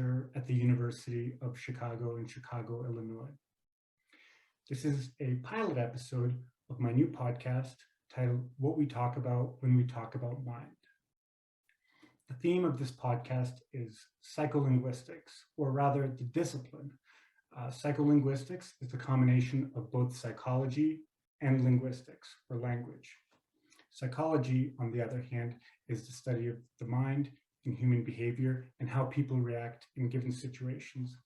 professor at the University of Chicago in Chicago, Illinois. This is a pilot episode of my new podcast titled What We Talk About When We Talk About Mind. The theme of this podcast is psycholinguistics, or rather the discipline. Psycholinguistics is a combination of both psychology and linguistics, or language. Psychology, on the other hand, is the study of the mind and human behavior and how people react in given situations.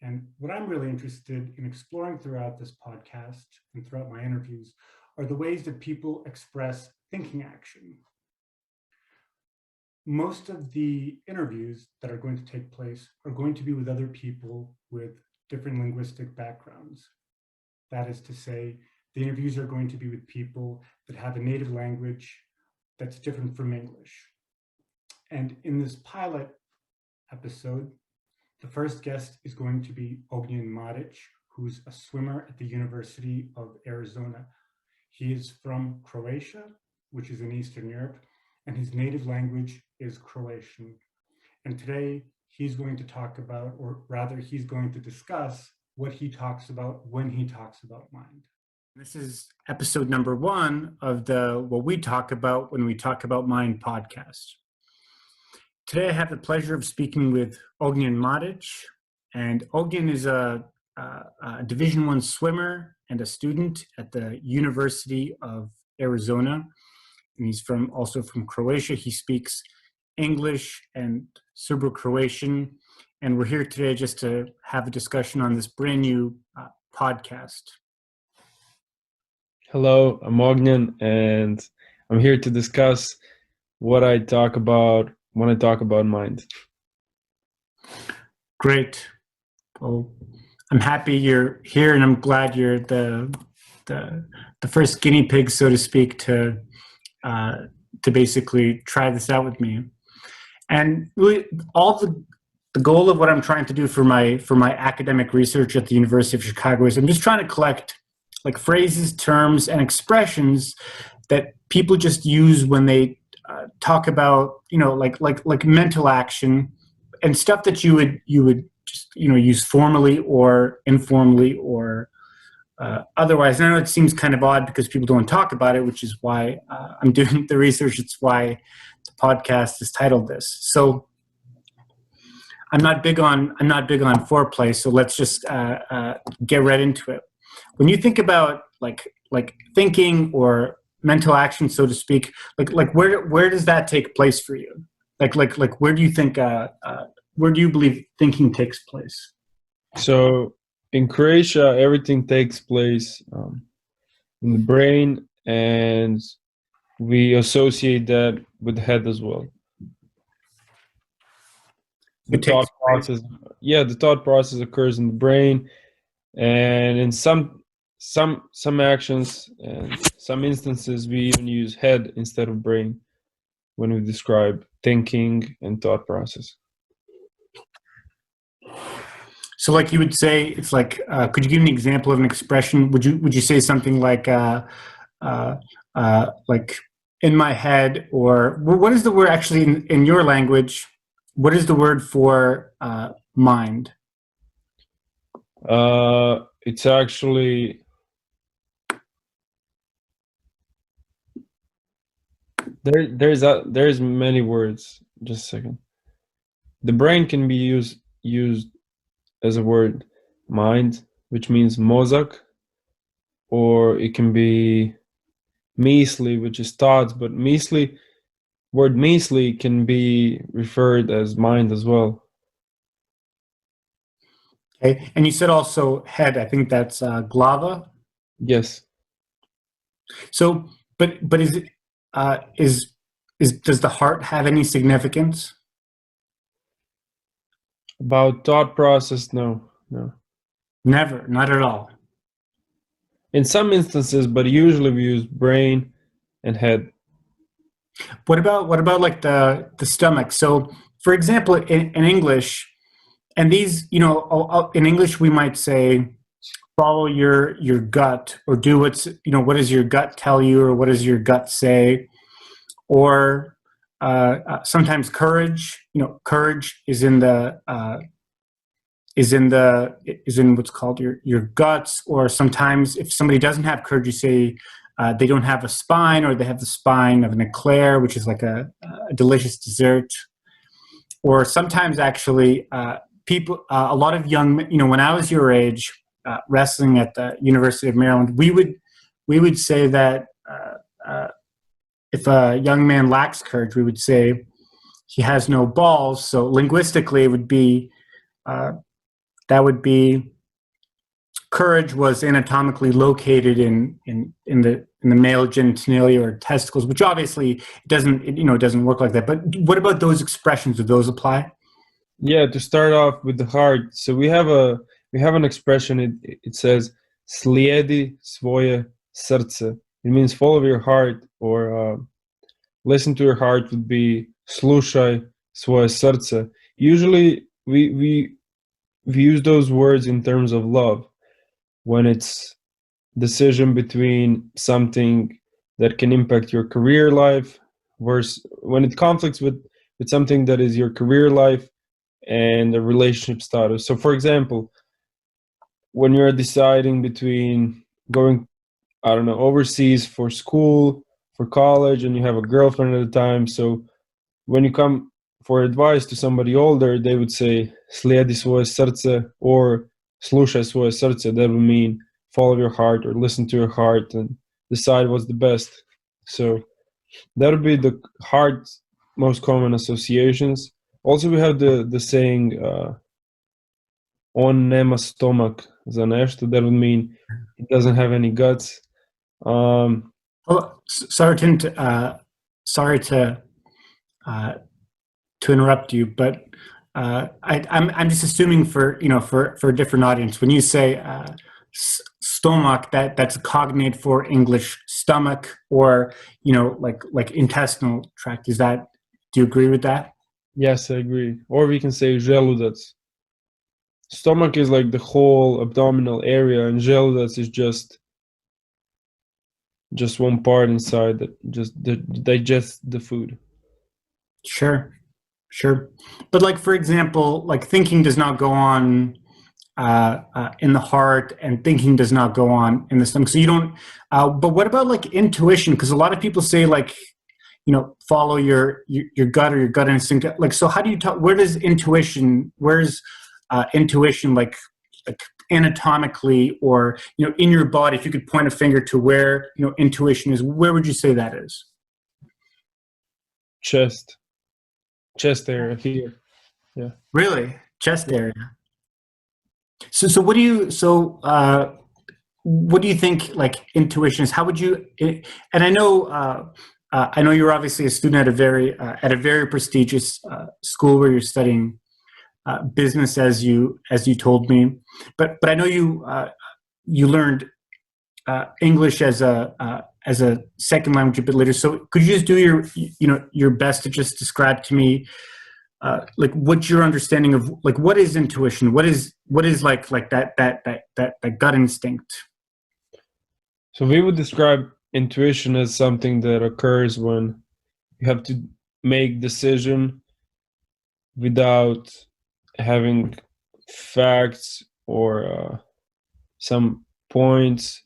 And what I'm really interested in exploring throughout this podcast and throughout my interviews are the ways that people express thinking action. Most of the interviews that are going to take place are going to be with other people with different linguistic backgrounds. That is to say, the interviews are going to be with people that have a native language that's different from English. And in this pilot episode, the first guest is going to be Ognjen Marić, who's a swimmer at the University of Arizona. He is from Croatia, which is in Eastern Europe, and his native language is Croatian. And today he's going to talk about, or rather he's going to discuss what he talks about when he talks about mind. This is episode number 1 of the What We Talk About When We Talk About Mind podcast. Today I have the pleasure of speaking with Ognjen Marić, and Ognjen is a Division I swimmer and a student at the University of Arizona, and he's also from Croatia. He speaks English and Serbo-Croatian, and we're here today just to have a discussion on this brand new podcast. Hello, I'm Ognjen, and I'm here to discuss what I talk about when I talk about mind. Great. Well, I'm happy you're here, and I'm glad you're the first guinea pig, so to speak, to basically try this out with me. And really, all the goal of what I'm trying to do for my academic research at the University of Chicago is I'm just trying to collect like phrases, terms, and expressions that people just use when they talk about, like mental action and stuff that you would just, use formally or informally or otherwise. And I know it seems kind of odd because people don't talk about it, which is why I'm doing the research. It's why the podcast is titled this. So I'm not big on foreplay. So let's just get right into it. When you think about like thinking or mental action, so to speak, like where does that take place for you? Like where do you think where do you believe thinking takes place? So in Croatia, everything takes place in the brain, and we associate that with the head as well. The thought process occurs in the brain, and in some actions and some instances we even use head instead of brain when we describe thinking and thought process. So like you would say, it's like, could you give an example of an expression? Would you say something like in my head, or what is the word actually in your language? What is the word for mind? It's actually there's many words. Just a second. The brain can be used as a word mind, which means mozak, or it can be mysli, which is thoughts, but word mysli can be referred as mind as well. Okay, and you said also head. I think that's glava. Yes. So, but is it does the heart have any significance? About thought process, no. Never, not at all. In some instances, but usually we use brain and head. What about like the stomach? So, for example, in English, and these, in English we might say, follow your gut, or do what does your gut tell you, or what does your gut say, or sometimes courage. Courage is in what's called your guts. Or sometimes if somebody doesn't have courage, you say they don't have a spine, or they have the spine of an eclair, which is like a delicious dessert. Or sometimes actually people, a lot of young, when I was your age, wrestling at the University of Maryland, we would say that if a young man lacks courage, we would say he has no balls. So linguistically, it would be courage was anatomically located in the male genitalia or testicles, which obviously doesn't work like that. But what about those expressions? Do those apply? Yeah, to start off with the heart. So we have an expression. It says "slijedi svoje srce." It means follow your heart, or listen to your heart would be "slušaj svoje srce." Usually, we use those words in terms of love, when it's decision between something that can impact your career life versus when it conflicts with something that is your career life and the relationship status. So for example, when you're deciding between going, I don't know, overseas for school, for college, and you have a girlfriend at the time, so when you come for advice to somebody older, they would say slijedi svoje srce or slušaj svoje srce. That would mean follow your heart or listen to your heart and decide what's the best. So that would be the heart's most common associations. Also, we have the saying on nema stomak za nešto. That would mean it doesn't have any guts. Sorry to interrupt you, but I'm just assuming for a different audience, when you say stomach, that's a cognate for English stomach, or like intestinal tract. Do you agree with that? Yes, I agree. Or we can say želudac. Stomach is like the whole abdominal area, and želudac is just one part inside that just digests the food. Sure. But like, for example, like thinking does not go on in the heart, and thinking does not go on in the stomach. So you don't, but what about like intuition? Because a lot of people say like, follow your gut or your gut instinct. Like, so how do you where's intuition like anatomically, or, in your body, if you could point a finger to where, intuition is, where would you say that is? Chest area here. Yeah. Really? Chest area. So what do you think like intuition is? How would you, and I know you're obviously a student at a very prestigious school where you're studying business, as you told me, but I know you learned English as a second language a bit later. So could you just do your best to just describe to me like what's your understanding of like what is intuition? What is like that gut instinct? So we would describe intuition as something that occurs when you have to make decision without having facts or some points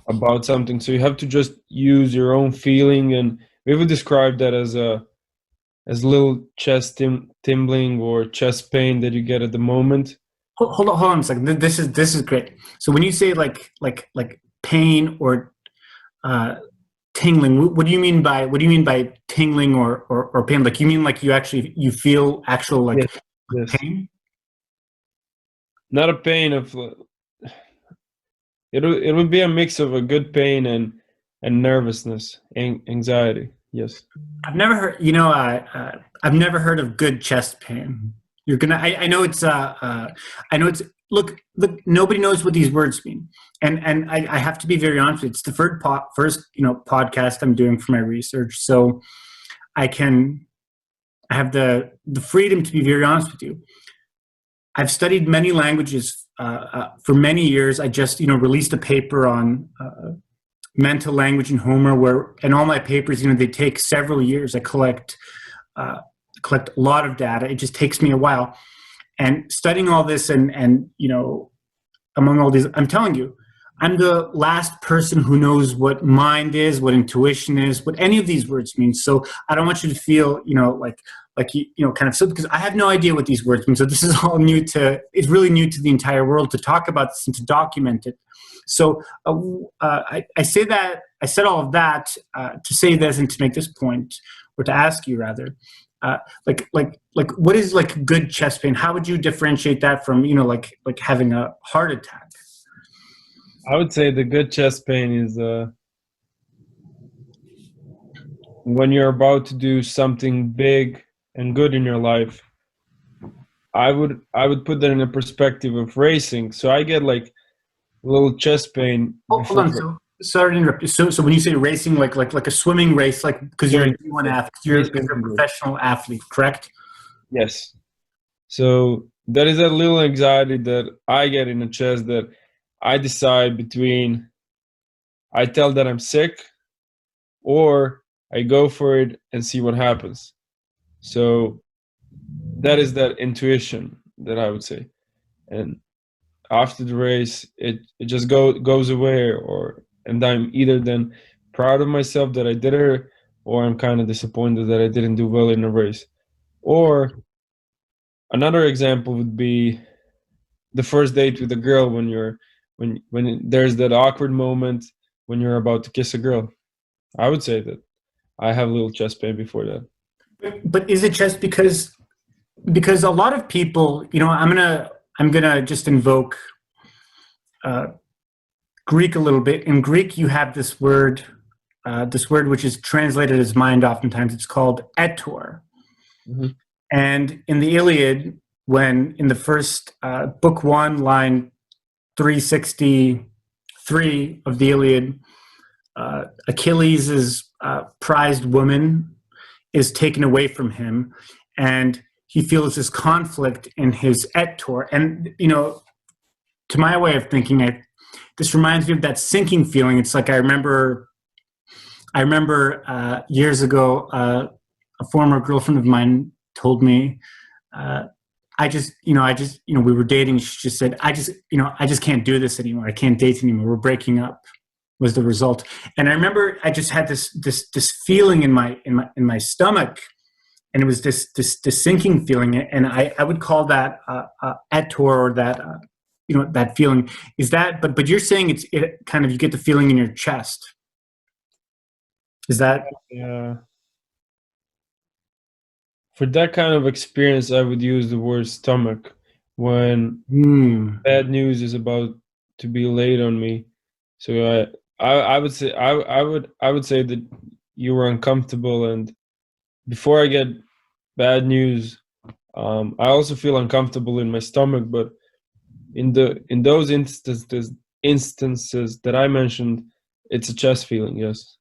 about something. So you have to just use your own feeling, and we would describe that as little chest tingling or chest pain that you get at the moment. Hold on a second. This is great. So when you say like pain or tingling, what do you mean by tingling or pain? Like, you mean like you feel actual like yes. pain? Not a pain of. It would be a mix of a good pain and nervousness and anxiety. Yes. I've never heard. I've never heard of good chest pain. I know it's. Look. Nobody knows what these words mean, and I have to be very honest with you. It's the first podcast I'm doing for my research, so I have the freedom to be very honest with you. I've studied many languages for many years. I just released a paper on mental language in Homer, where in all my papers, they take several years. I collect a lot of data. It just takes me a while. And studying all this and among all these, I'm telling you, I'm the last person who knows what mind is, what intuition is, what any of these words mean. So I don't want you to feel, kind of so, because I have no idea what these words mean. So this is all new it's really new to the entire world to talk about this and to document it. So I said all of that to say this and to make this point, or to ask you rather, what is like good chest pain? How would you differentiate that from, like having a heart attack? I would say the good chest pain is when you're about to do something big and good in your life. I would put that in a perspective of racing. So I get like a little chest pain. Oh, hold on. So, sorry to interrupt you. So when you say racing, like a swimming race, like because you're an athlete, you're a professional athlete, correct? Yes. So that is that little anxiety that I get in the chest that I decide between I tell that I'm sick or I go for it and see what happens. So that is that intuition that I would say. And after the race, it just goes away, and I'm either then proud of myself that I did it, or I'm kind of disappointed that I didn't do well in the race. Or another example would be the first date with a girl when there's that awkward moment when you're about to kiss a girl. I would say that I have a little chest pain before that. But is it just because a lot of people, I'm gonna just invoke Greek a little bit. In Greek, you have this word which is translated as mind. Oftentimes, it's called etor. Mm-hmm. And in the Iliad, when in the first book 1, line 363 of the Iliad, Achilles' prized woman is taken away from him, and he feels this conflict in his etor. And to my way of thinking, this reminds me of that sinking feeling. It's like I remember years ago, a former girlfriend of mine told me, we were dating. She just said, I just can't do this anymore. I can't date anymore. We're breaking up, was the result. And I remember I just had this feeling in my stomach, and it was this sinking feeling. And I would call that etor, or that that feeling. Is that? But you're saying it kind of, you get the feeling in your chest. Is that? Yeah. For that kind of experience, I would use the word stomach when bad news is about to be laid on me. So I would say I would say that you were uncomfortable, and before I get bad news, I also feel uncomfortable in my stomach. But in those instances that I mentioned, it's a chest feeling. Yes.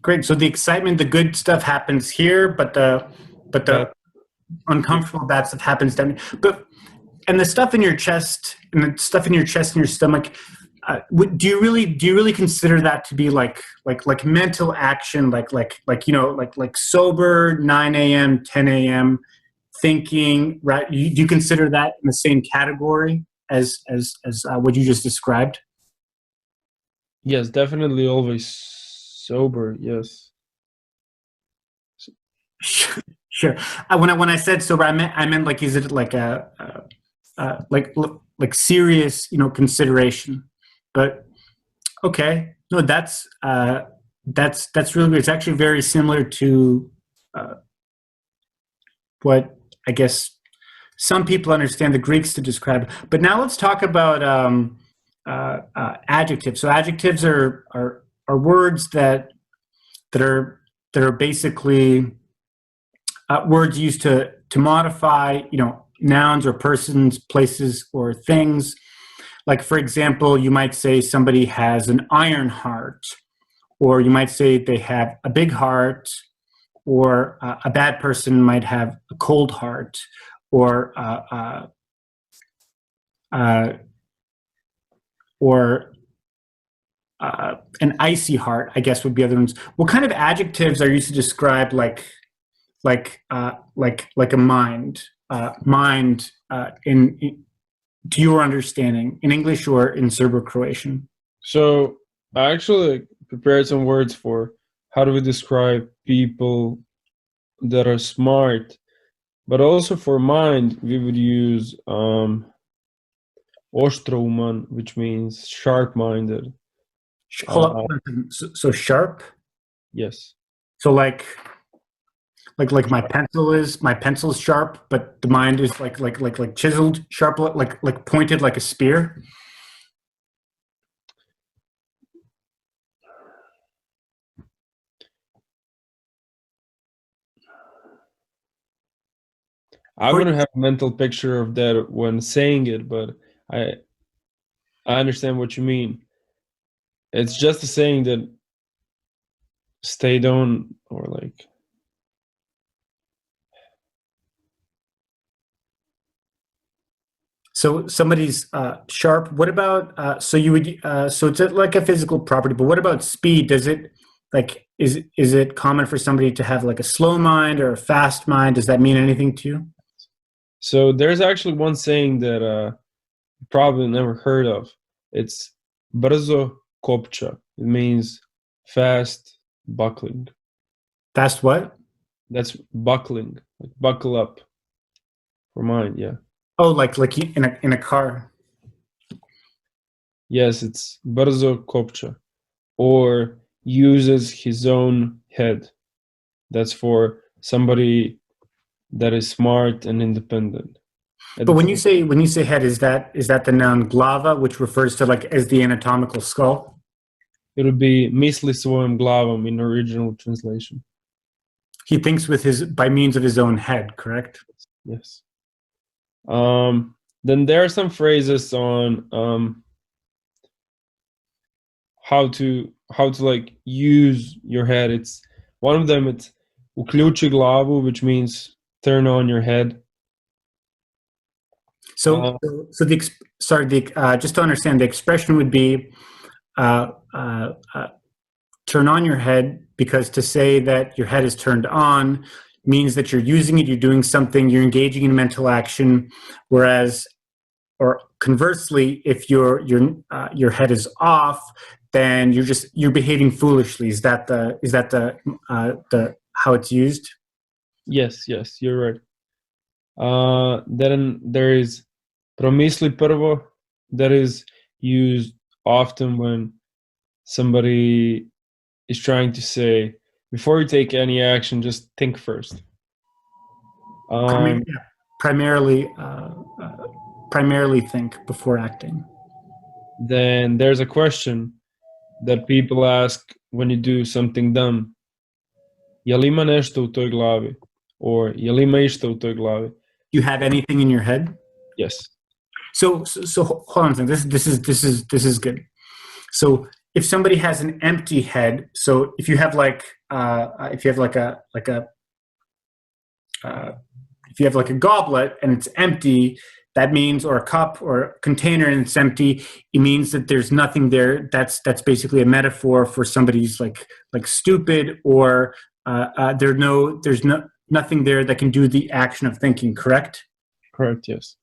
Great. So the excitement, the good stuff happens here, but the uncomfortable bad stuff happens down. And the stuff in your chest, and the stuff in your chest and your stomach, do you really consider that to be like mental action, like sober 9 a.m., 10 a.m. thinking, right? Do you consider that in the same category as what you just described? Yes, definitely always sober. Yes. Sure. When I said sober, I meant like, is it like like serious, consideration? But okay, no, that's really weird. It's actually very similar to what I guess some people understand the Greeks to describe. But now let's talk about adjectives. So adjectives are words that are basically words used to modify, nouns or persons, places, or things. Like, for example, you might say somebody has an iron heart, or you might say they have a big heart, or a bad person might have a cold heart, or an icy heart, I guess would be other ones. What kind of adjectives are used to describe like a mind, in to your understanding in English or in Serbo-Croatian? So I actually prepared some words for how do we describe people that are smart, but also for mind, we would use ostrouman, which means sharp-minded. Hold on. So sharp. Yes. So like my pencil is sharp, but the mind is like chiseled, sharp, like pointed like a spear. I wouldn't have a mental picture of that when saying it, but I understand what you mean. It's just a saying that stay down or like. So somebody's sharp. What about so you would so it's like a physical property, but what about speed? Does it like is it common for somebody to have like a slow mind or a fast mind? Does that mean anything to you? So there's actually one saying that you probably never heard of. It's brzo kopča. It means fast buckling. Fast what? That's buckling, like buckle up. For mine, yeah. Oh, like in a car. Yes, it's brzo kopča, or uses his own head. That's for somebody that is smart and independent. But when you say head, is that the noun glava, which refers to like as the anatomical skull? It would be misli svojom glavom in original translation. He thinks by means of his own head, correct? Yes. Then there are some phrases on how to like use your head. It's one of them. It's uključi glavu, which means turn on your head. So just to understand, the expression would be turn on your head, because to say that your head is turned on means that you're using it, you're doing something, you're engaging in mental action, whereas, or conversely, if your head is off, then you're behaving foolishly. Is that the how it's used? Yes, you're right. Then there is promisli prvo, that is used often when somebody is trying to say, before you take any action, just think first. Primarily think before acting. Then there's a question that people ask when you do something dumb. Jel ima nešto u toj glavi? Or jel ima išta u toj glavi? Do you have anything in your head? Yes. So hold on a second. This is good. So if somebody has an empty head, so if you have like a goblet and it's empty, that means, or a cup or a container and it's empty, it means that there's nothing there. That's basically a metaphor for somebody who's like stupid, or there's nothing there that can do the action of thinking, correct? Correct, yes.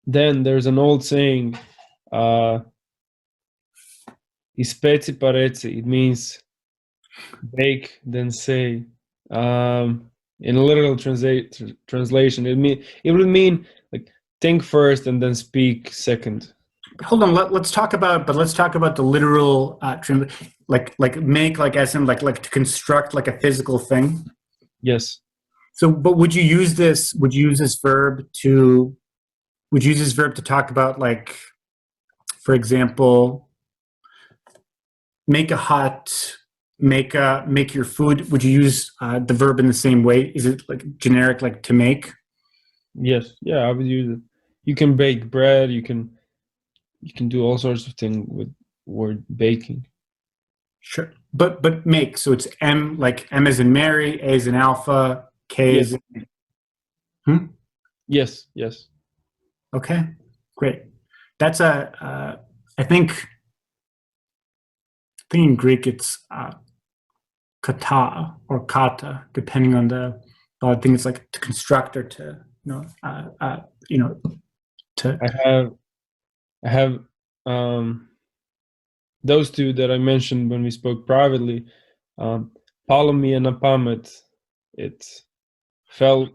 Then there's an old saying, ispeci pa reci. It means bake, then say. In a literal translation, it would mean like think first and then speak second. Hold on, let's talk about the literal like make, like as in like to construct like a physical thing. Yes. So, but would you use this verb to talk about, like, for example, make your food? Would you use the verb in the same way? Is it like generic, like to make? Yes. Yeah, I would use it. You can bake bread. You can do all sorts of things with word baking. Sure, but make. So it's M, like M as in Mary, A as in Alpha, K as in. Yes. Okay, great. That's I think think in Greek it's kata or kata, depending on I think it's like to construct or to, to. I have those two that I mentioned when we spoke privately. Palo mi je na pamet. It felt.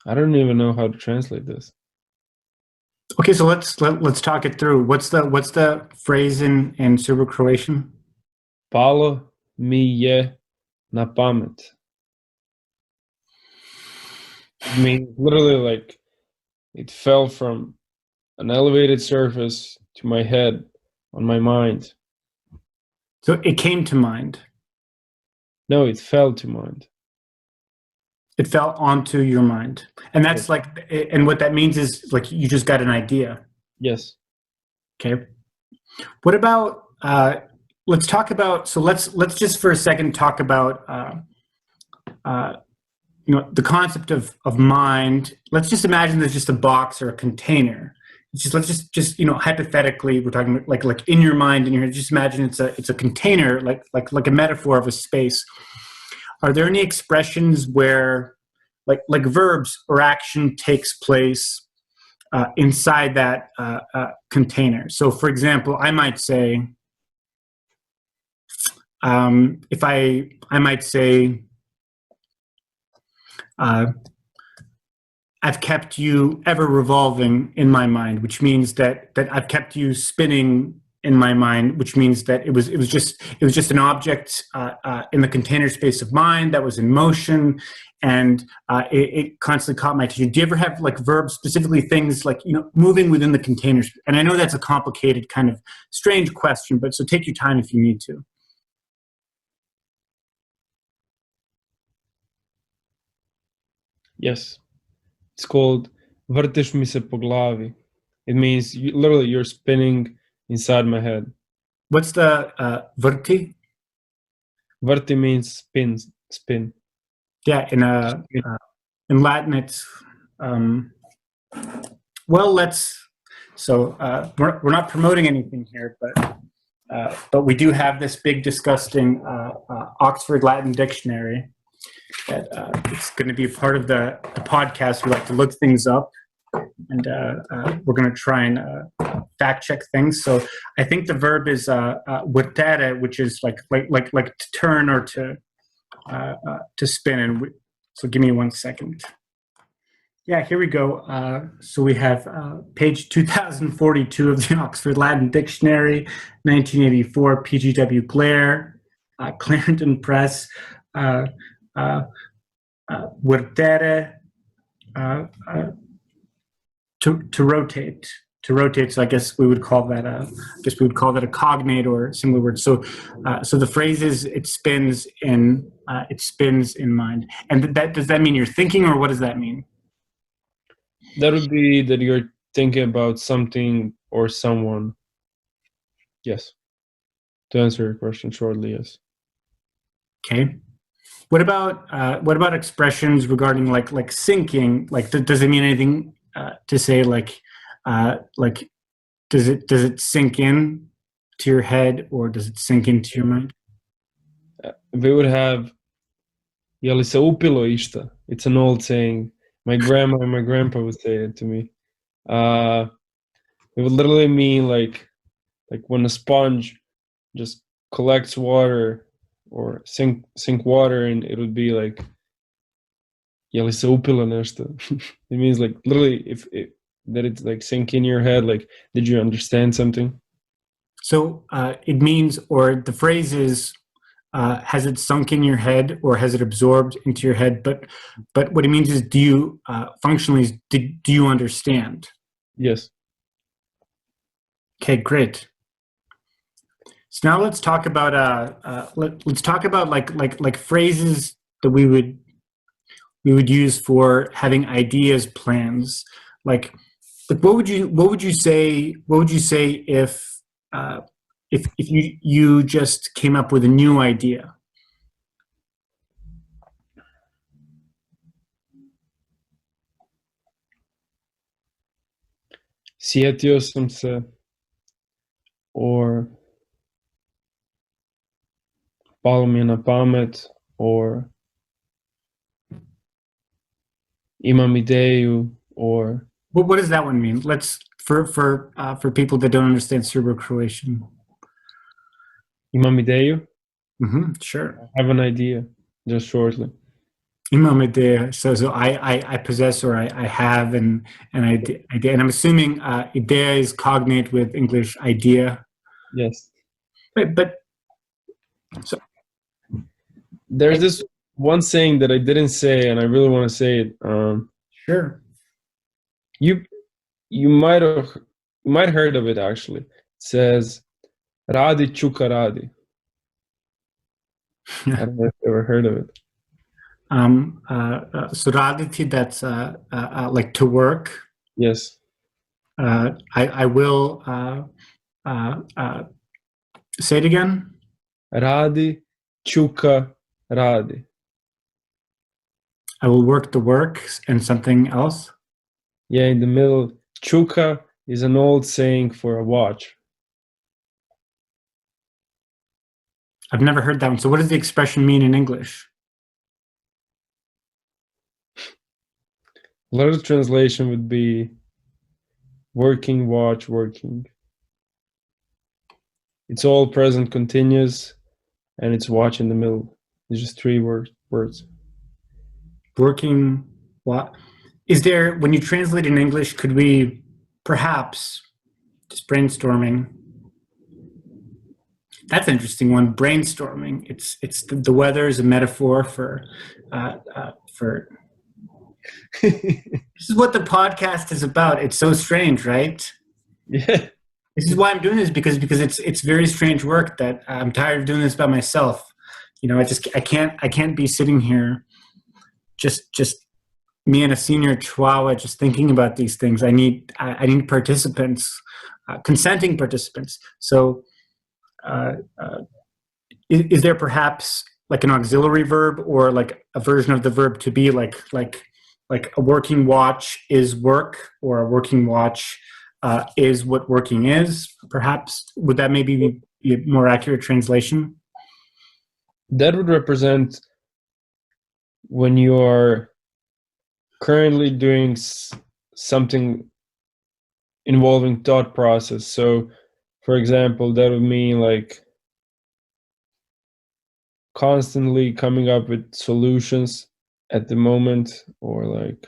I don't even know how to translate this. Okay, so let's talk it through. What's the phrase in Serbo-Croatian? Palo mi je na pamet. I mean, literally, like, it fell from an elevated surface to my head, on my mind. So it came to mind. No, it fell to mind. It fell onto your mind. And that's like, and what that means is like you just got an idea. Yes. Okay. What about, let's talk about, so let's just for a second talk about, the concept of mind. Let's just imagine there's just a box or a container. Let's just hypothetically, we're talking like in your mind, and you're just imagine it's a container, like a metaphor of a space. Are there any expressions where like verbs or action takes place inside that container? So for example, I might say, I might say, I've kept you ever revolving in my mind, which means that I've kept you spinning in my mind, which means that it was just an object in the container space of mind that was in motion, and it constantly caught my attention. Do you ever have like verbs, specifically things like moving within the containers? And I know that's a complicated, kind of strange question, but so take your time if you need to. Yes. It's called vrtiš mi se po glavi. It means literally you're spinning inside my head. What's the vrti? Vrti means spin. Yeah, in Latin it's well, we're not promoting anything here, but we do have this big disgusting Oxford Latin dictionary that it's going to be a part of the podcast. We like to look things up, and we're going to try and fact check things. So I think the verb is vertere, which is like to turn or to spin. And so give me 1 second. Yeah, here we go. So we have page 2042 of the Oxford Latin Dictionary, 1984, PGW Blair, Clarendon Press. Vertere, to rotate. So I guess we would call that a cognate or similar word. So the phrase is it spins in mind. And does that mean you're thinking, or what does that mean? That would be that you're thinking about something or someone. Yes. To answer your question shortly, yes. Okay. What about expressions regarding like sinking? Like, does it mean anything to say like does it sink in to your head, or does it sink into your mind? We would have je li se upilo išta? It's an old saying. My grandma and my grandpa would say it to me. It would literally mean like when a sponge just collects water or sink water, and it would be like je li se upilo nešto. It means like literally that it's like sink in your head, like did you understand something? So it means, or the phrase is, has it sunk in your head or has it absorbed into your head? But what it means is, do you functionally do you understand? Yes. Okay, great. So now let's talk about let's talk about like phrases that we would use for having ideas, plans. Like what would you say if you just came up with a new idea? Sjetio sam se or palo mi je na pamet, or imam ideju, or What does that one mean? Let's for people that don't understand Serbo-Croatian. imam ideju, Sure. I have an idea, just shortly. Imam ideja. So I possess, or I have an idea, and I'm assuming ideja is cognate with English idea. Yes. But so There's this one saying that I didn't say, and I really want to say it. Sure. You might heard of it actually. It says "Radi čuka radi." I don't know if you ever heard of it. So raditi, that's like to work. Yes. I will say it again. Radi čuka radi. I will work the work, and something else. Yeah, in the middle. Čuka is an old saying for a watch. I've never heard that one. So what does the expression mean in English? A lot of translation would be working, watch, working. It's all present continuous, and it's watch in the middle. It's just three words. Working, what? Is there, when you translate in English, could we perhaps, just brainstorming, that's an interesting one, brainstorming. It's the weather is a metaphor for this is what the podcast is about. It's so strange, right? Yeah. This is why I'm doing this, because it's very strange work that I'm tired of doing this by myself. You know, I can't be sitting here just me and a senior chihuahua just thinking about these things. I need participants, consenting participants. So is there perhaps like an auxiliary verb, or like a version of the verb to be, like a working watch is work, or a working watch is what working is? Perhaps would that maybe be a more accurate translation? That would represent when you are currently doing something involving thought process. So, for example, that would mean like constantly coming up with solutions at the moment, or like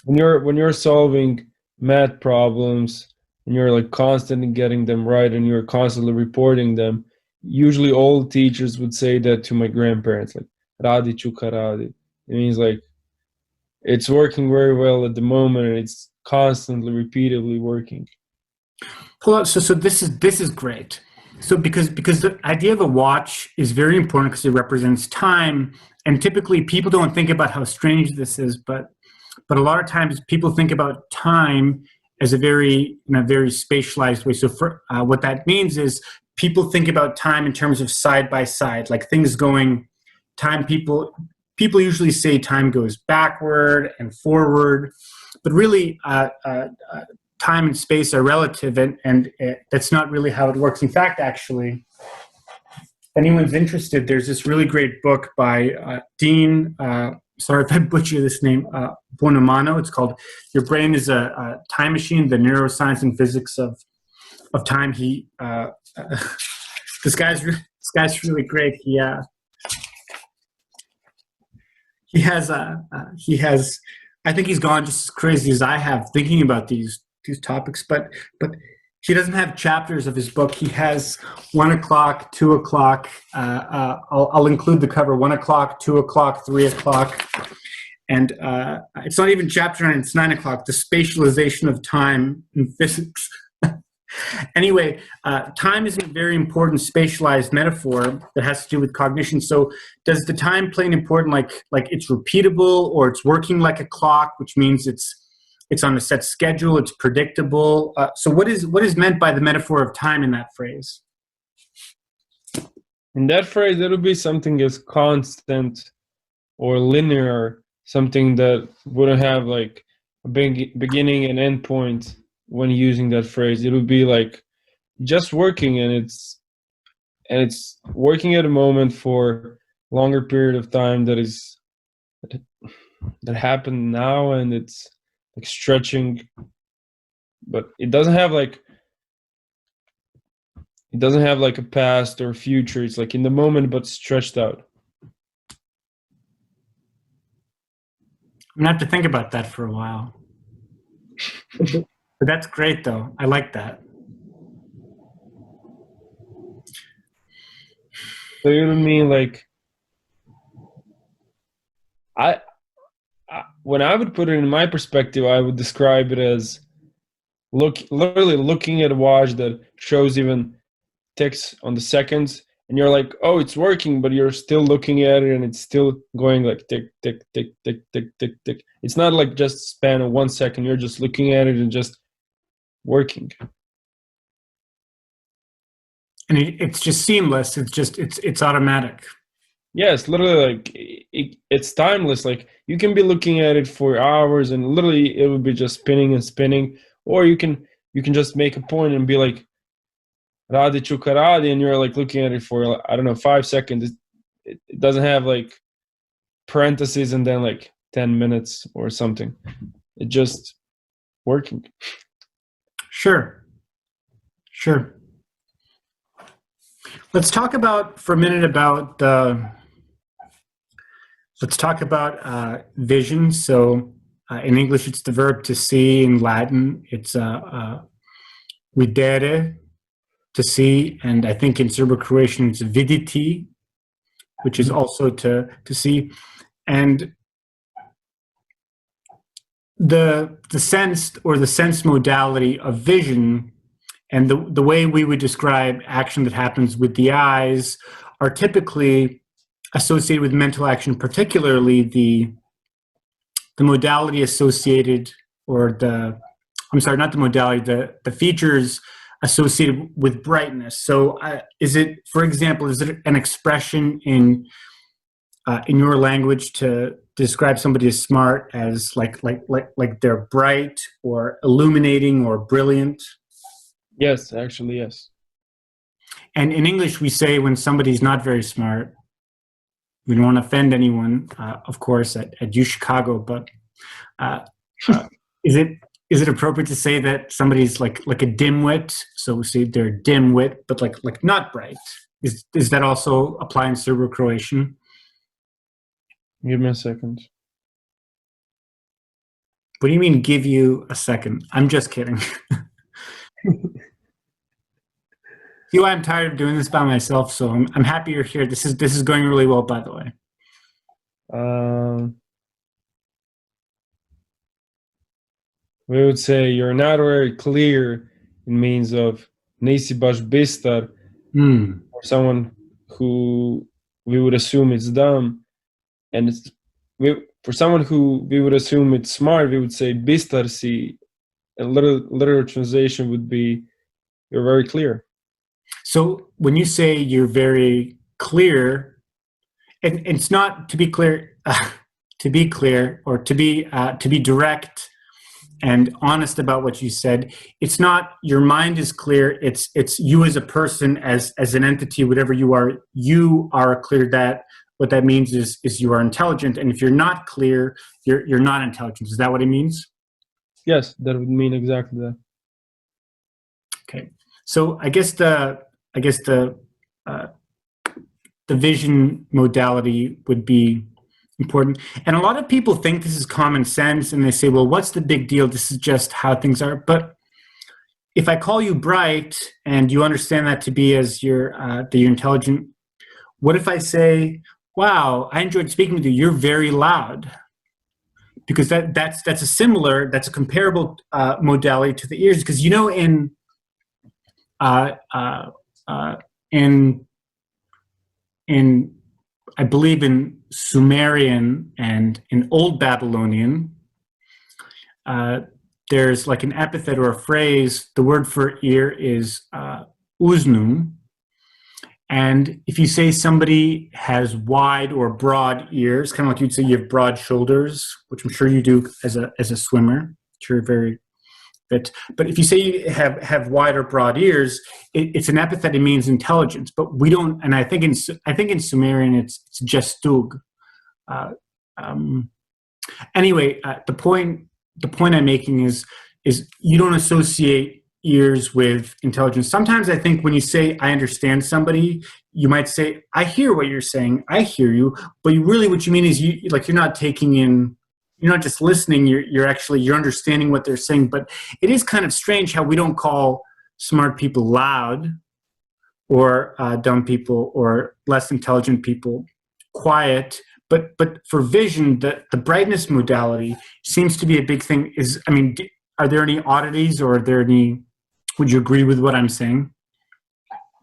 when you're solving math problems and you're like constantly getting them right and you're constantly reporting them. Usually old teachers would say that to my grandparents, like radi čuka radi. It means like it's working very well at the moment and it's constantly repeatedly working. Well, so this is great. So because the idea of a watch is very important because it represents time, and typically people don't think about how strange this is, but a lot of times people think about time as in a very spatialized way. So for what that means is people think about time in terms of side by side, like things going time. People usually say time goes backward and forward, but really time and space are relative, and that's not really how it works. In fact, actually, if anyone's interested, there's this really great book by Dean, sorry if I butcher this name, Buonomano. It's called "Your Brain is a Time Machine: The Neuroscience and Physics of Time." This guy's really great. He has I think he's gone just as crazy as I have thinking about these topics, but he doesn't have chapters of his book. He has 1 o'clock, 2 o'clock. I'll include the cover: 1 o'clock, 2 o'clock, 3 o'clock, and it's not even chapter 9. It's 9 o'clock. The spatialization of time in physics. Anyway, time is a very important spatialized metaphor that has to do with cognition. So does the time play an important, like it's repeatable, or it's working like a clock, which means it's on a set schedule, it's predictable? So what is meant by the metaphor of time in that phrase? In that phrase, it'll be something as constant or linear, something that wouldn't have like a beginning and end point when using that phrase. It would be like just working, and it's working at a moment for a longer period of time that happened now, and it's like stretching, but it doesn't have like a past or future. It's like in the moment but stretched out. I'm gonna have to think about that for a while. But that's great though. I like that. So you know what I mean? Like I when I would put it in my perspective, I would describe it as literally looking at a watch that shows even ticks on the seconds, and you're like, oh, it's working, but you're still looking at it and it's still going like tick, tick, tick, tick, tick, tick, tick. It's not like just a span of 1 second. You're just looking at it and just working. And it's just seamless. It's automatic. Yes, literally, like it's timeless. Like you can be looking at it for hours and literally it will be just spinning and spinning, or you can just make a point and be like, radi ću kad radi, and you're like looking at it for, I don't know, 5 seconds. It doesn't have like parentheses and then like 10 minutes or something. It just working. Sure. Let's talk about for a minute about vision. So in English, it's the verb to see. In Latin, it's videre, to see, and I think in Serbo-Croatian it's viditi, which is also to see. And the sense or the sense modality of vision and the way we would describe action that happens with the eyes are typically associated with mental action, particularly the modality associated, or the features associated with brightness. So is it, for example, is it an expression in your language to describe somebody as smart as like they're bright or illuminating or brilliant? Yes, actually, yes. And in English, we say when somebody's not very smart, we don't want to offend anyone, of course, at U Chicago, but is it appropriate to say that somebody's like a dimwit? So we say they're dimwit, but like not bright. Is that also apply in Serbo-Croatian? Give me a second. What do you mean, give you a second? I'm just kidding. See why I'm tired of doing this by myself, so I'm happy you're here. This is going really well, by the way. We would say you're not very clear. It means of nisi baš bistar, or someone who we would assume is dumb, and for someone who we would assume it's smart, we would say bistar si. A literal translation would be you're very clear. So when you say you're very clear, and it's not to be clear, or to be direct and honest about what you said. It's not your mind is clear. It's you as a person, as an entity, whatever you are clear. That what that means is you are intelligent. And if you're not clear, you're not intelligent. Is that what it means? Yes, that would mean exactly that. Okay, so I guess the vision modality would be important. And a lot of people think this is common sense, and they say, well, what's the big deal? This is just how things are. But if I call you bright and you understand that to be as that you're intelligent, what if I say, wow, I enjoyed speaking with you, you're very loud? Because that's a comparable modality to the ears. Because in I believe in Sumerian and in Old Babylonian, there's like an epithet or a phrase. The word for ear is uznum. And if you say somebody has wide or broad ears, kind of like you'd say you have broad shoulders, which I'm sure you do as a swimmer, which you're very But if you say you have wide or broad ears, it's an epithet. It means intelligence. But we don't. And I think in Sumerian it's jestug. Anyway, the point I'm making is you don't associate ears with intelligence. Sometimes I think when you say I understand somebody, you might say I hear what you're saying, I hear you, but what you mean is you're not taking in, you're not just listening, you're understanding what they're saying. But it is kind of strange how we don't call smart people loud, or dumb people, or less intelligent people quiet. But for vision, the brightness modality seems to be a big thing. Are there any oddities, or would you agree with what I'm saying?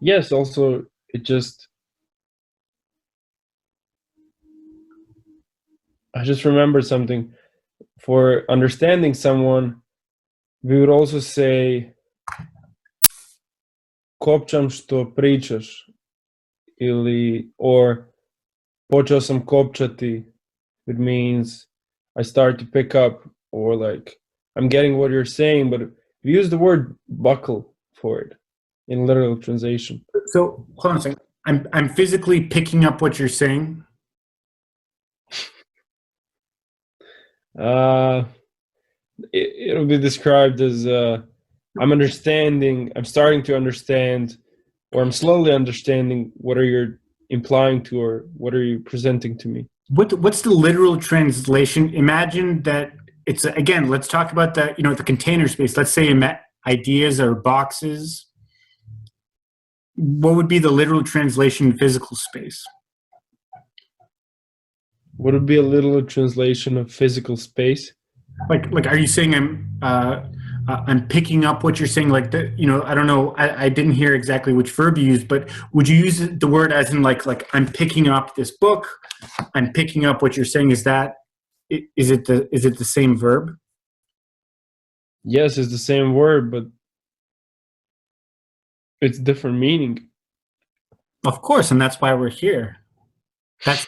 Yes, also I just remembered something. For understanding someone, we would also say kopčam što pričaš, or počeo sam kopčati. It means I start to pick up, or like I'm getting what you're saying, but we use the word buckle for it in literal translation. So hold on a second. I'm physically picking up what you're saying. It'll be described as I'm starting to understand, or I'm slowly understanding what are you implying to, or what are you presenting to me. What's the literal translation? Imagine that it's, again, let's talk about the container space. Let's say ideas are boxes. What would be the literal translation in physical space? What would be a literal translation of physical space? Like, are you saying I'm picking up what you're saying? Like, I don't know. I didn't hear exactly which verb you used, but would you use the word as in like I'm picking up this book? I'm picking up what you're saying. Is it the same verb? Yes, it's the same word, but it's different meaning. Of course, and that's why we're here. That's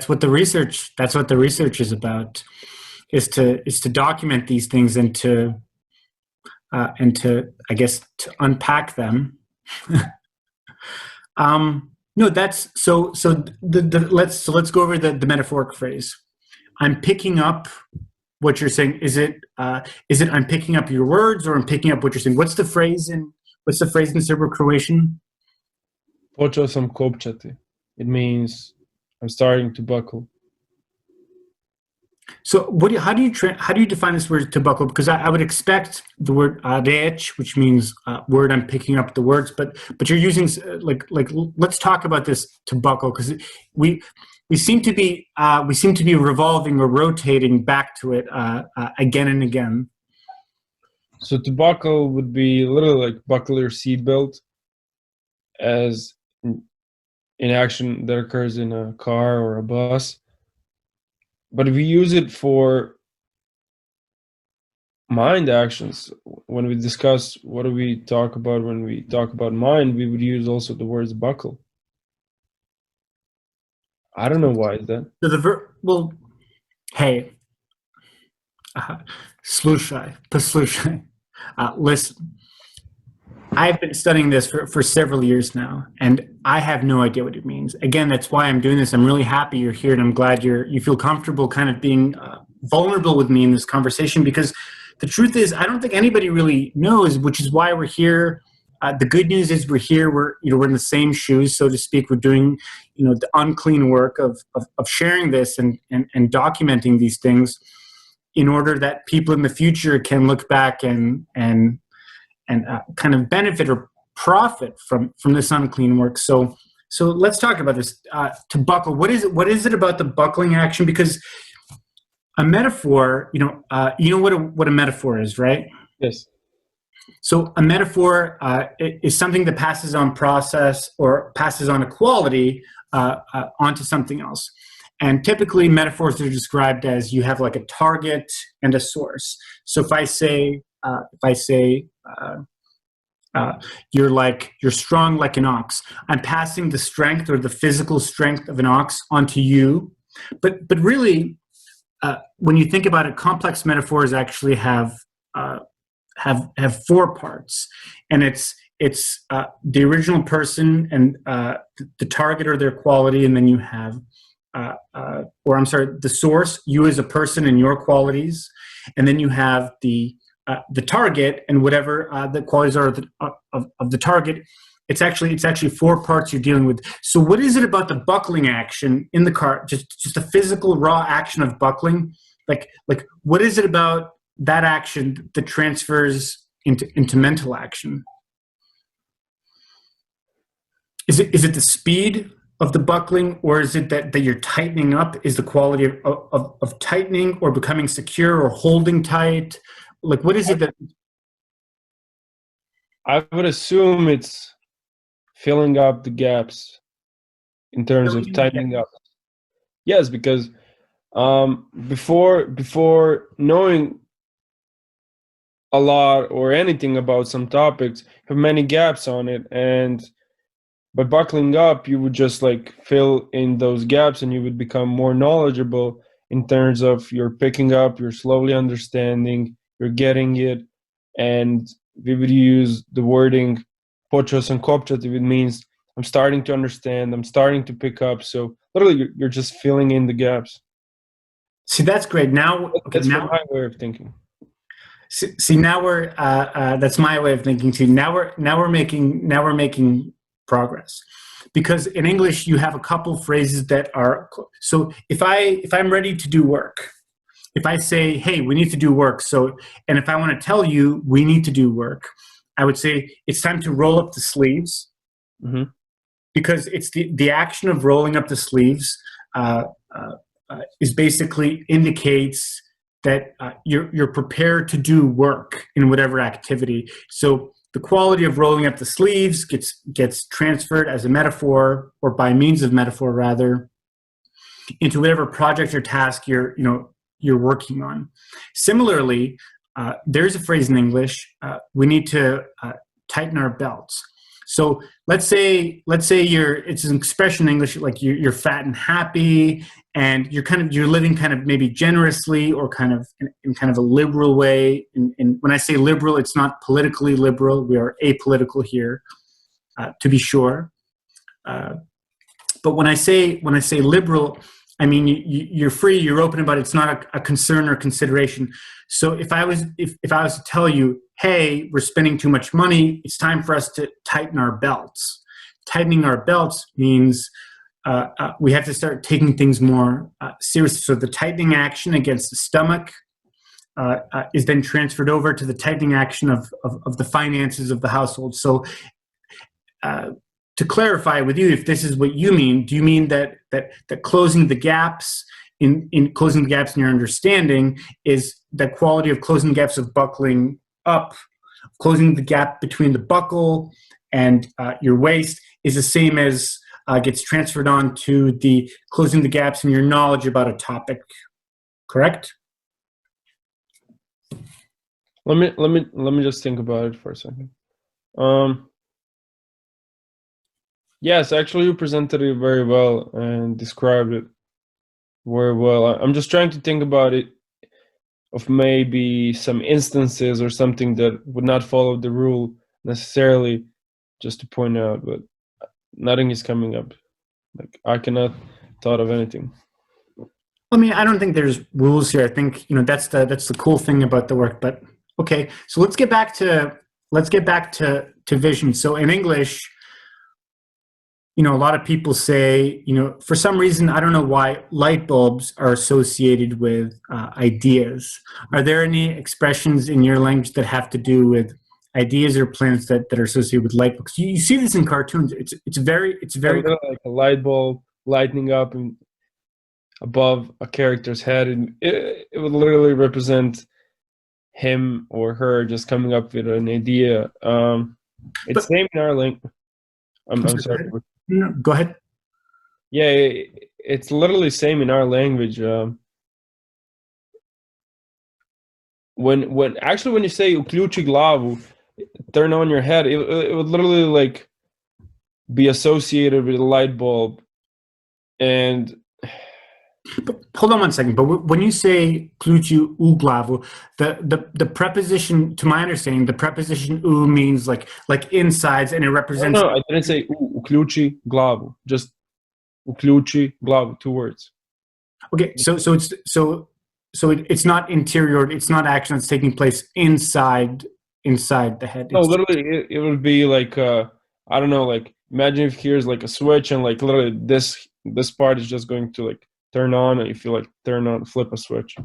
what the research is about, is to document these things and to I guess to unpack them. No, that's so let's go over the metaphoric phrase. I'm picking up what you're saying. Is it I'm picking up your words, or I'm picking up what you're saying? What's the phrase in Serbo-Croatian? Počeo sam kopčati. It means I'm starting to buckle. So how do you define this word to buckle? Because I would expect the word reč, which means word, I'm picking up the words, but you're using like let's talk about this to buckle, because we seem to be revolving or rotating back to it again and again. So to buckle would be literally like buckle your seatbelt, as in action that occurs in a car or a bus. But if we use it for mind actions, when we discuss what do we talk about when we talk about mind, we would use also the words buckle. I don't know why is that. So the verb, well, hey, poslušaj, listen. I've been studying this for several years now, and I have no idea what it means. Again, that's why I'm doing this. I'm really happy you're here, and I'm glad you feel comfortable kind of being vulnerable with me in this conversation, because the truth is I don't think anybody really knows, which is why we're here. The good news is we're here. We're in the same shoes, so to speak. We're doing the unclean work of sharing this and documenting these things, in order that people in the future can look back and kind of benefit or profit from this unclean work. So let's talk about this. To buckle, what is it about the buckling action? Because a metaphor, you know what a metaphor is, right? Yes. So a metaphor is something that passes on process or passes on a quality onto something else. And typically metaphors are described as you have like a target and a source. So if I say you're strong like an ox, I'm passing the strength or the physical strength of an ox onto you. But really, when you think about it, complex metaphors actually have have four parts, and it's the original person and the target or their quality, and then you have the source, you as a person and your qualities, and then you have the target and whatever the qualities are of the target. It's actually four parts you're dealing with. So what is it about the buckling action in the card, just the physical raw action of buckling? Like what is it about that action that transfers into mental action? Is it the speed of the buckling, or is it that you're tightening up? Is the quality of tightening or becoming secure or holding tight? Like, what is it that? I would assume it's filling up the gaps in terms of tightening up. Yes, because before knowing a lot or anything about some topics, have many gaps on it, and by buckling up, you would just like fill in those gaps, and you would become more knowledgeable in terms of you're picking up, you're slowly understanding, you're getting it. And we would use the wording počeo sam kopčati, it means I'm starting to understand, I'm starting to pick up. So literally you're just filling in the gaps. See, that's great. Now, that's my way of thinking. See, now we're that's my way of thinking too. Now we're making progress, because in English you have a couple phrases that are, so if I'm ready to do work, if I say, hey, we need to do work, so, and if I want to tell you we need to do work, I would say it's time to roll up the sleeves, because it's the action of rolling up the sleeves is basically indicates that you're prepared to do work in whatever activity. So the quality of rolling up the sleeves gets transferred as a metaphor, or by means of metaphor rather, into whatever project or task you're working on. Similarly, there's a phrase in English: we need to tighten our belts. So let's say it's an expression in English like you're fat and happy, and you're living kind of maybe generously or kind of in kind of a liberal way. And when I say liberal, it's not politically liberal. We are apolitical here, to be sure. But when I say liberal, I mean you're free, you're open about it. It's not a concern or consideration. So if I was to tell you, hey, we're spending too much money, it's time for us to tighten our belts. Tightening our belts means we have to start taking things more seriously. So the tightening action against the stomach is then transferred over to the tightening action of the finances of the household. So to clarify with you, if this is what you mean, do you mean that closing the gaps in closing the gaps in your understanding is the quality of closing the gaps of buckling up, closing the gap between the buckle and your waist is the same as gets transferred on to the closing the gaps in your knowledge about a topic, correct? Let me just think about it for a second. Yes, actually you presented it very well and described it very well. I'm just trying to think about it of maybe some instances or something that would not follow the rule necessarily, just to point out, but nothing is coming up. Like I cannot thought of anything. I mean, I don't think there's rules here. I think that's the cool thing about the work. But okay, so let's get back to vision. So in English, a lot of people say, for some reason, I don't know why light bulbs are associated with ideas. Are there any expressions in your language that have to do with ideas or plans that are associated with light bulbs? You see this in cartoons. It's very like a light bulb lighting up above a character's head, and it would literally represent him or her just coming up with an idea. It's same in our language. I'm sorry. No, go ahead. Yeah, it's literally same in our language. When you say uključi glavu, turn on your head, it would literally like be associated with a light bulb, and But hold on one second. But when you say ključi u glavu, the preposition, to my understanding, the preposition u means like insides, and it represents. No, I didn't say uključi glavu. Just uključi glavu. 2 words. Okay, so it's not interior. It's not action that's taking place inside the head. No, literally, it would be like I don't know. Like imagine if here's like a switch, and like literally this part is just going to like turn on, and if you like turn on, flip a switch,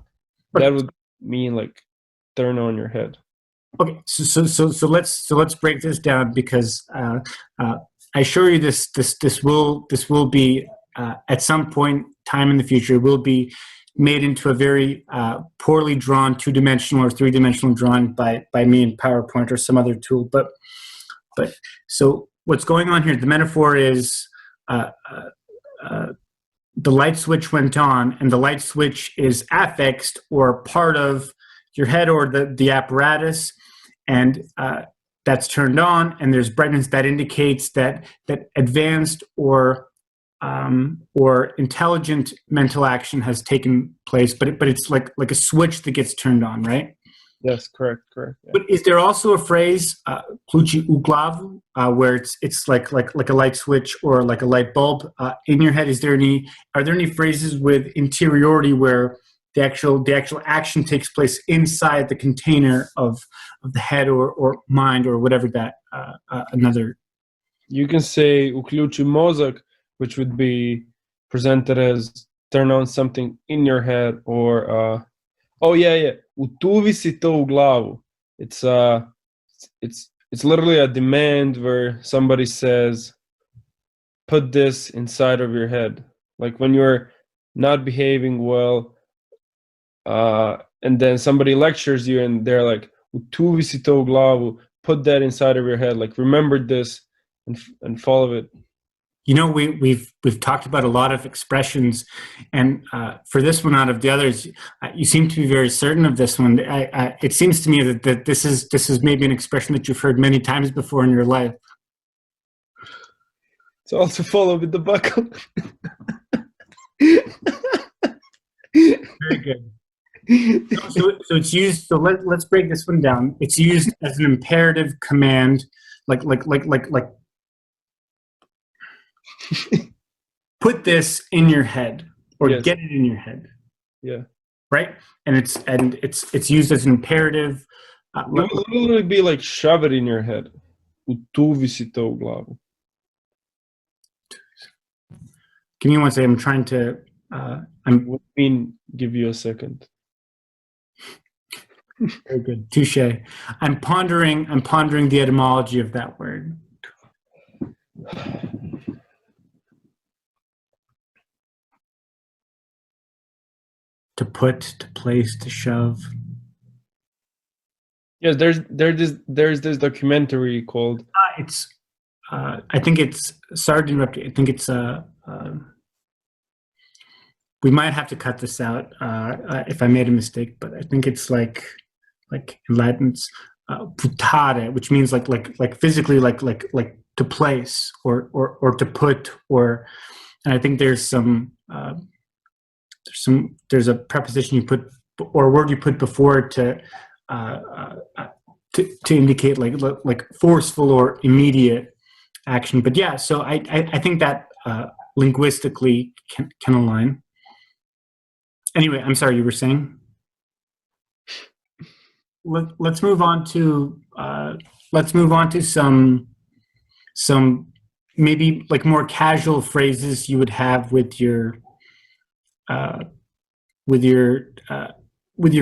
that would mean like turn on your head. Okay, so let's break this down, because I assure you this will be at some point time in the future will be made into a very poorly drawn 2-dimensional or 3-dimensional drawing by me in PowerPoint or some other tool. But so what's going on here? The metaphor is the light switch went on, and the light switch is affixed or part of your head or the apparatus, and that's turned on, and there's brightness that indicates that advanced or intelligent mental action has taken place, but it's like a switch that gets turned on, right? Yes, correct. Yeah. But is there also a phrase ključi u glavu, where it's like a light switch or like a light bulb in your head? Are there any phrases with interiority where the actual action takes place inside the container of the head or mind or whatever that another? You can say uključi mozak, which would be presented as turn on something in your head, or utuvi si to u glavu. It's literally a demand where somebody says, put this inside of your head. Like when you're not behaving well, and then somebody lectures you and they're like, utuvi si to u glavu, put that inside of your head. Like remember this and follow it. You know, we've talked about a lot of expressions, and for this one out of the others, you seem to be very certain of this one. It seems to me that this is maybe an expression that you've heard many times before in your life. It's also follow with the buckle. Very good. So it's used. So let's break this one down. It's used as an imperative command, like. Put this in your head, or yes. Get it in your head. Yeah. Right. And it's used as an imperative. It would literally be like shove it in your head. Utuvi si to u glavu. Give me one second. I'm trying to. Give you a second. Very good. Touche. I'm pondering the etymology of that word. To put, to place, to shove. Yes, there's this documentary called. It's. I think it's. Sorry to interrupt you. I think it's. We might have to cut this out if I made a mistake, but I think it's like in Latin, it's putare, which means like physically like to place or to put, or. And I think there's a preposition you put or a word you put before to indicate like forceful or immediate action. But yeah, so I think that linguistically can align. Anyway, I'm sorry, you were saying. Let's move on to some maybe like more casual phrases you would have with your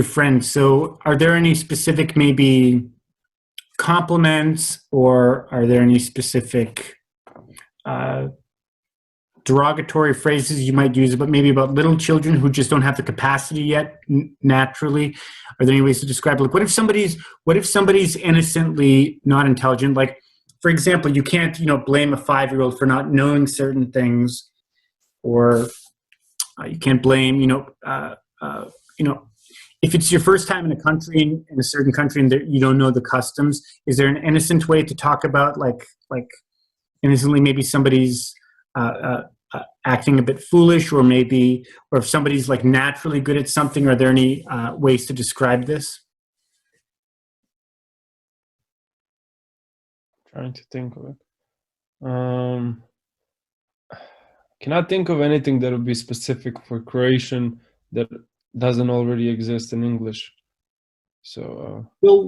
friends. So are there any specific maybe compliments, or are there any specific derogatory phrases you might use, but maybe about little children who just don't have the capacity yet naturally? Are there any ways to describe it? Like what if somebody's innocently not intelligent? Like, for example, you can't blame a 5-year-old for not knowing certain things, or you can't blame if it's your first time in a country, in a certain country, and you don't know the customs. Is there an innocent way to talk about like innocently maybe somebody's acting a bit foolish, or maybe, or if somebody's like naturally good at something? Are there any ways to describe this? Trying to think of it. Cannot think of anything that would be specific for Croatian that doesn't already exist in English. So well,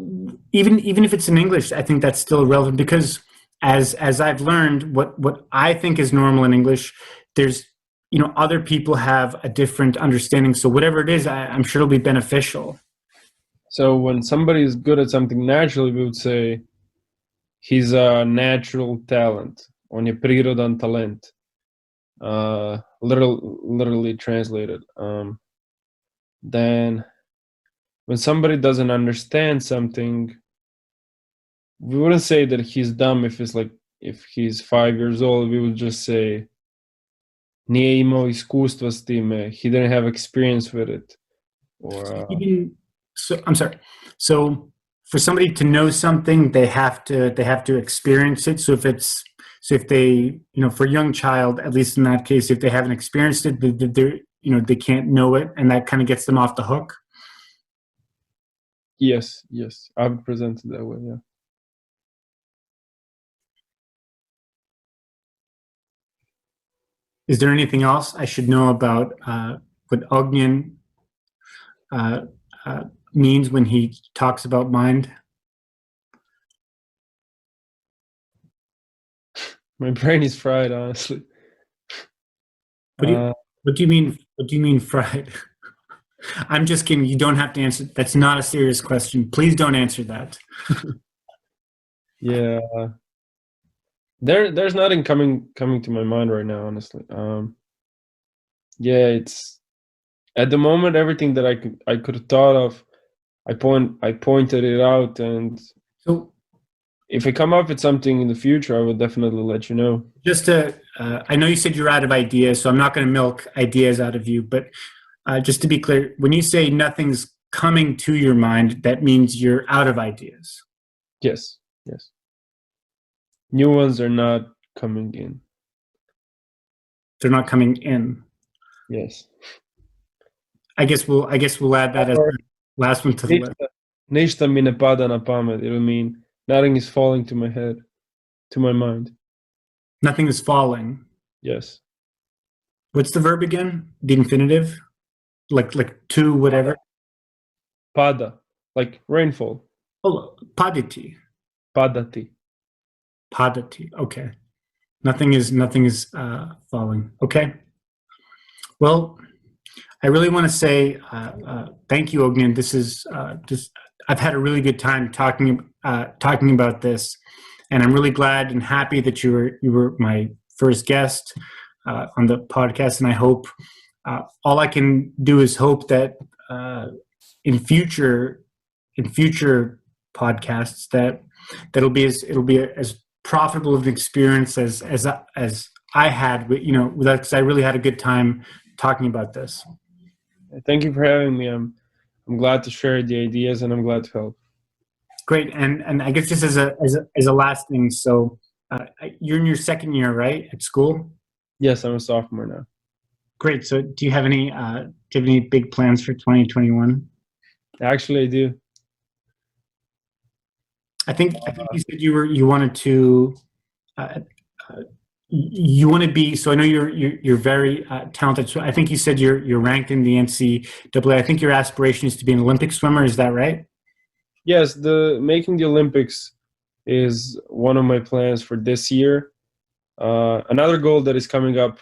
even if it's in English, I think that's still relevant, because as I've learned, what I think is normal in English, there's, other people have a different understanding. So whatever it is, I'm sure it'll be beneficial. So when somebody is good at something naturally, we would say he's a natural talent. On je prirodan talent. Literally translated. Then when somebody doesn't understand something, we wouldn't say that he's dumb if he's 5 years old. We would just say nije imao iskustva s time. He didn't have experience with it. Or I'm sorry. So for somebody to know something, they have to experience it. So if they, for a young child, at least in that case, if they haven't experienced it, they can't know it, and that kind of gets them off the hook. Yes, I would present it that way. Yeah. Is there anything else I should know about what Ognjen means when he talks about mind? My brain is fried, honestly. What do you mean? What do you mean fried? I'm just kidding. You don't have to answer. That's not a serious question. Please don't answer that. Yeah. There's nothing coming to my mind right now, honestly. Yeah, it's at the moment everything that I could have thought of, I pointed it out, and so if I come up with something in the future, I will definitely let you know. Just I know you said you're out of ideas, so I'm not going to milk ideas out of you, but just to be clear, when you say nothing's coming to your mind, that means you're out of ideas. Yes. New ones are not coming in. They're not coming in. Yes. I guess we'll add that as the last one to the list. Ništa mi ne pada na pamet. It'll mean nothing is falling to my head, to my mind. Nothing is falling. Yes. What's the verb again? The infinitive? Like to whatever? Pada, like rainfall. Oh, paditi. Padati. Padati. Okay. Nothing is falling. Okay. Well, I really want to say thank you, Ognjen. This is I've had a really good time talking about this, and I'm really glad and happy that you were my first guest on the podcast. And I hope all I can do is hope that in future podcasts that it'll be as profitable of an experience as I had, because I really had a good time talking about this. Thank you for having me. I'm glad to share the ideas, and I'm glad to help. Great, and I guess just as a last thing, so you're in your second year, right, at school? Yes, I'm a sophomore now. Great. So, do you have any big plans for 2021? Actually, I do. I think you said you wanted to. You want to be, so I know you're very talented. So I think you said you're ranked in the NCAA. I think your aspiration is to be an Olympic swimmer. Is that right? Yes, making the Olympics is one of my plans for this year. Another goal that is coming up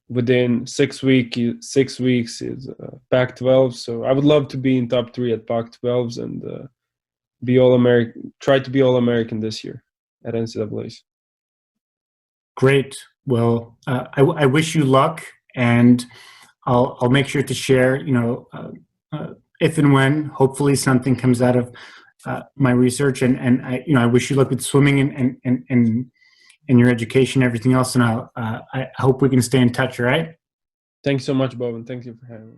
within 6 weeks is Pac-12. So I would love to be in top 3 at Pac-12s and be All-American. Try to be All-American this year at NCAA's. Great. Well, I wish you luck, and I'll make sure to share. If and when hopefully something comes out of my research, and I wish you luck with swimming and your education, everything else, and I hope we can stay in touch. All right. Thanks so much, Boban. Thank you for having me.